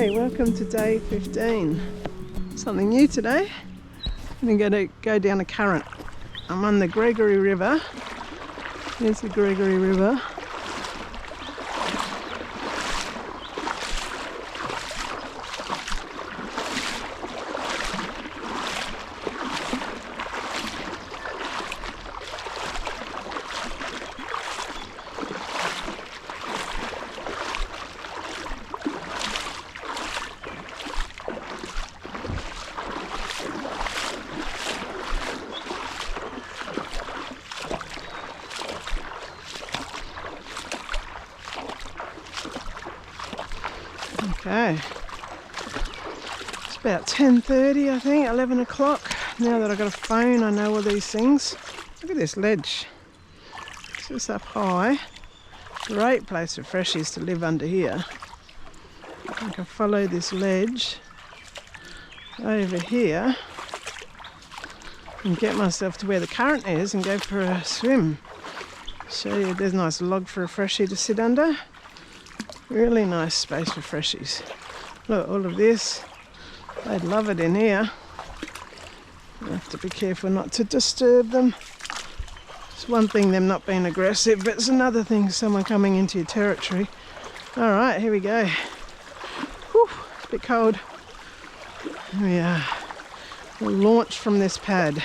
Okay, welcome to day 15. Something new today. I'm going to go down a current. I'm on the Gregory River. Here's the Gregory River. Okay, it's about 10:30 I think, 11 o'clock. Now that I've got a phone, I know all these things. Look at this ledge. It's just up high. Great place for freshies to live under here. I can follow this ledge over here and get myself to where the current is and go for a swim. Show you, there's a nice log for a freshie to sit under. Really nice space for freshies. Look, all of this. They'd love it in here. You have to be careful not to disturb them. It's one thing them not being aggressive, but it's another thing someone coming into your territory. All right, here we go. Whew, it's a bit cold. Here we are. We'll launch from this pad.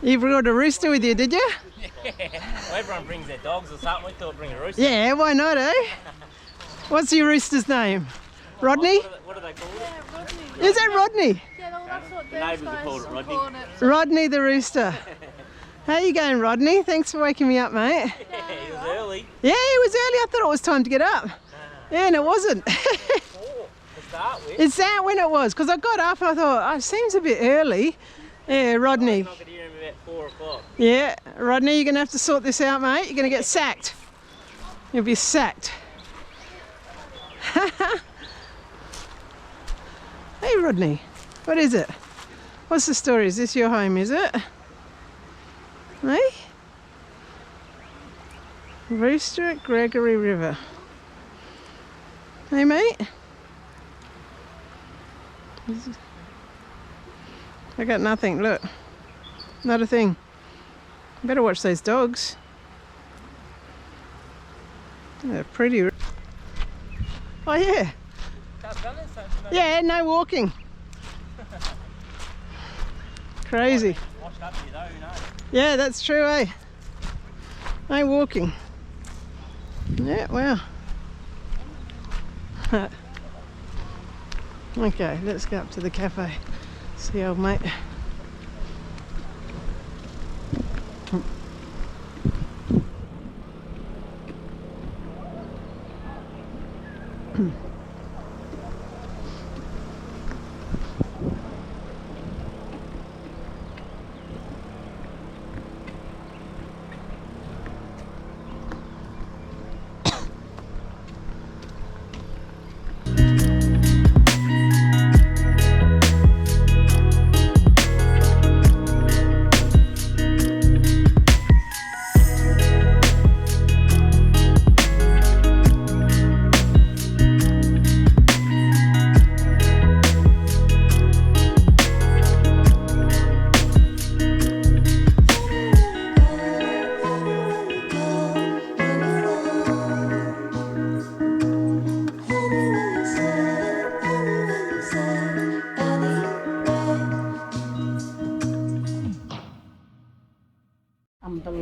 You brought a rooster with you, did you? Yeah, well, everyone brings their dogs or something. We thought bring a rooster. Yeah, why not, eh? What's your rooster's name? Rodney? What do they call it? Yeah, Rodney. Is that Rodney? Yeah, well, that's what The neighbours have called it Rodney. Rodney the rooster. How you going, Rodney? Thanks for waking me up, mate. Yeah, he was early. Yeah, it was early. I thought it was time to get up. Yeah, and it wasn't. 4 to start with. Is that when it was? Because I got up and I thought, oh, it seems a bit early. Yeah, Rodney. I'm not going to hear him about 4 o'clock. Yeah, Rodney, you're going to have to sort this out, mate. You're going to get sacked. You'll be sacked. Hey, Rodney. What is it? What's the story? Is this your home, is it? Hey? Rooster at Gregory River. Hey, mate? I got nothing, look. Not a thing. Better watch those dogs. They're pretty. Oh yeah. Yeah, no walking. Crazy. Washed up here though, who knows? Yeah, that's true, eh? No walking. Yeah, wow. Okay, let's go up to the cafe. See old mate.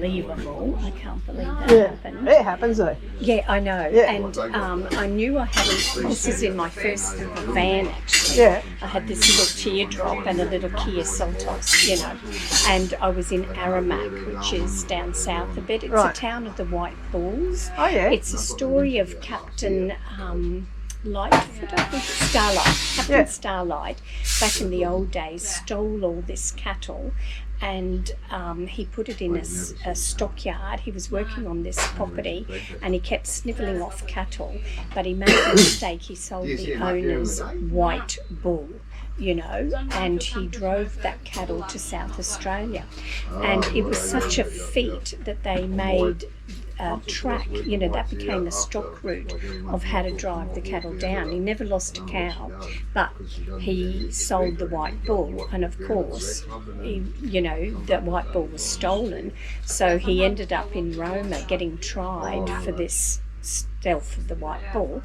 unbelievable. I can't believe that happened. It happens though. Yeah, I know. Yeah. And I knew I had this is in my first van actually. Yeah. I had this little teardrop and a little Kia Seltos, you know. And I was in Aramac, which is down south a bit. It's a town of the White Bulls. Oh yeah. It's a story of Captain Lightfoot, I think, Starlight. Captain Starlight, back in the old days, stole all this cattle and he put it in a stockyard. He was working on this property and he kept snivelling off cattle, but he made a mistake. He sold the owner's white bull, you know, and he drove that cattle to South Australia. And it was such a feat that they made track, you know, that became a stock route of how to drive the cattle down. He never lost a cow, but he sold the white bull, and of course, you know, the white bull was stolen, so he ended up in Roma getting tried for this stealth of the white bull,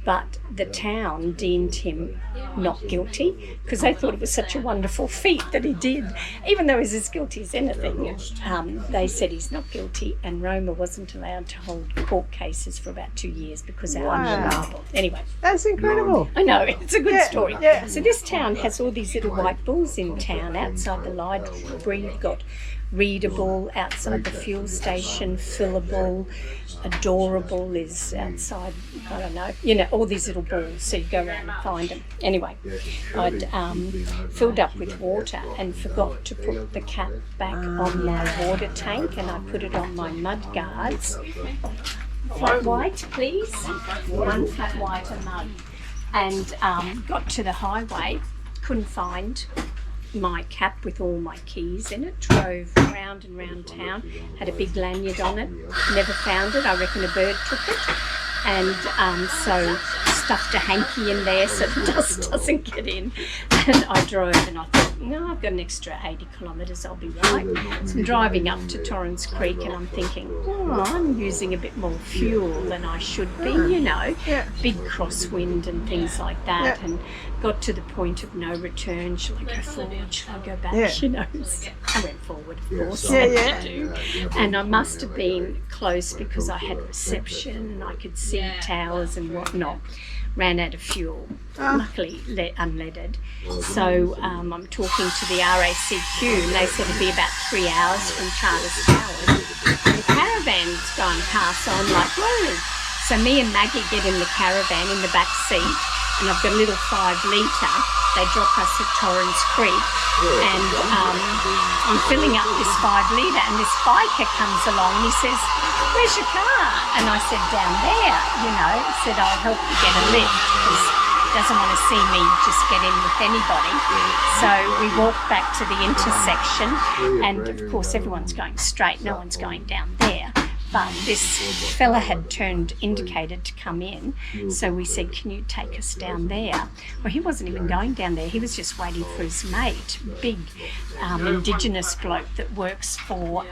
but the town deemed him not guilty because they thought it was such a wonderful feat that he did, even though he's as guilty as anything. They said he's not guilty, and Roma wasn't allowed to hold court cases for about 2 years because they're unreliable. Anyway, that's incredible. I know, it's a good story. Yeah. So this town has all these little white bulls in town outside the library. You've got Readable outside the fuel station, Fillable, Adorable is outside, I don't know, you know, all these little balls, so you go around and find them. Anyway, I'd filled up with water and forgot to put the cap back on my water tank, and I put it on my mud guards. Flat white, please. One flat white and mud. And got to the highway, couldn't find my cap with all my keys in it, drove round and round town, had a big lanyard on it, never found it. I reckon a bird took it, and so stuffed a hanky in there so the dust doesn't get in. And I drove and I thought, no, I've got an extra 80 kilometres, I'll be right. So I'm driving up to Torrens Creek and I'm thinking, oh, I'm using a bit more fuel than I should be, you know, big crosswind and things like that. And got to the point of no return. Shall I go forward? Shall I go back? You know, so I went forward, of course. And I must have been close because I had reception and I could see towers and whatnot. Ran out of fuel, luckily unleaded. So I'm talking to the RACQ and they said it'd be about 3 hours from Charters Towers. And the caravan's gone past, so I'm like, whoa. So me and Maggie get in the caravan in the back seat, and I've got a little 5 litre. They drop us at Torrens Creek, and I'm filling up this 5 litre, and this biker comes along and he says, where's your car? And I said, down there, you know. He said, I'll help you get a lift because he doesn't want to see me just get in with anybody. So we walked back to the intersection, and of course everyone's going straight, no one's going down there. But this fella had indicated to come in, so we said, can you take us down there? Well, he wasn't even going down there, he was just waiting for his mate, big Indigenous bloke that works for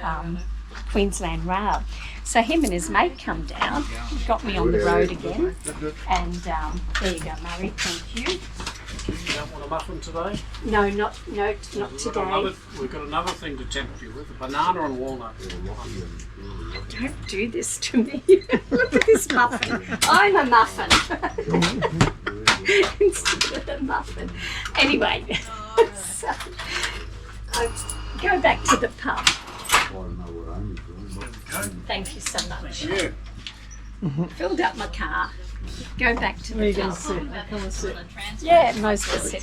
Queensland Rail. So him and his mate come down, got me on the road again, and there you go, Murray, thank you. You don't want a muffin today? No, not today. We've got another thing to tempt you with, a banana and walnut. Don't do this to me. Look at this muffin. I'm a muffin. Instead of a muffin. Anyway, so I go back to the pub. Thank you so much. Yeah. Filled up my car. Go back to Where are you the going pub. to sit? Come and sit. Yeah, most of us sit.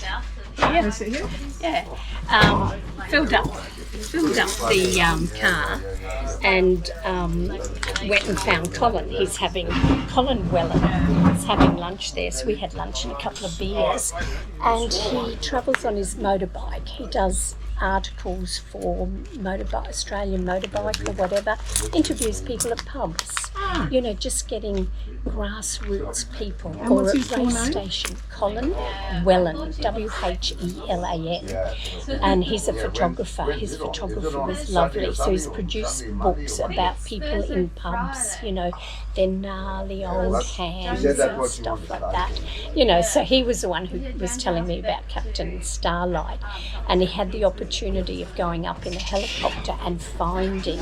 Can I sit here? Yeah. Filled up the car and went and found Colin. Colin Wellen is having lunch there. So we had lunch and a couple of beers. And he travels on his motorbike. He does articles for Australian Motorbike or whatever, interviews people at pubs, you know, just getting grassroots people. And or what's at his full race name? Station. Colin Whelan, Whelan, and he's a photographer. His photography was lovely, so he's produced books about people in pubs, you know, their gnarly old hands and stuff like that, you know. So he was the one who was telling me about Captain Starlight, and he had the opportunity of going up in a helicopter and finding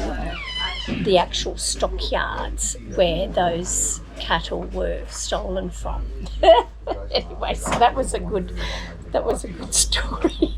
the actual stockyards where those cattle were stolen from. Anyway, so that was a good story.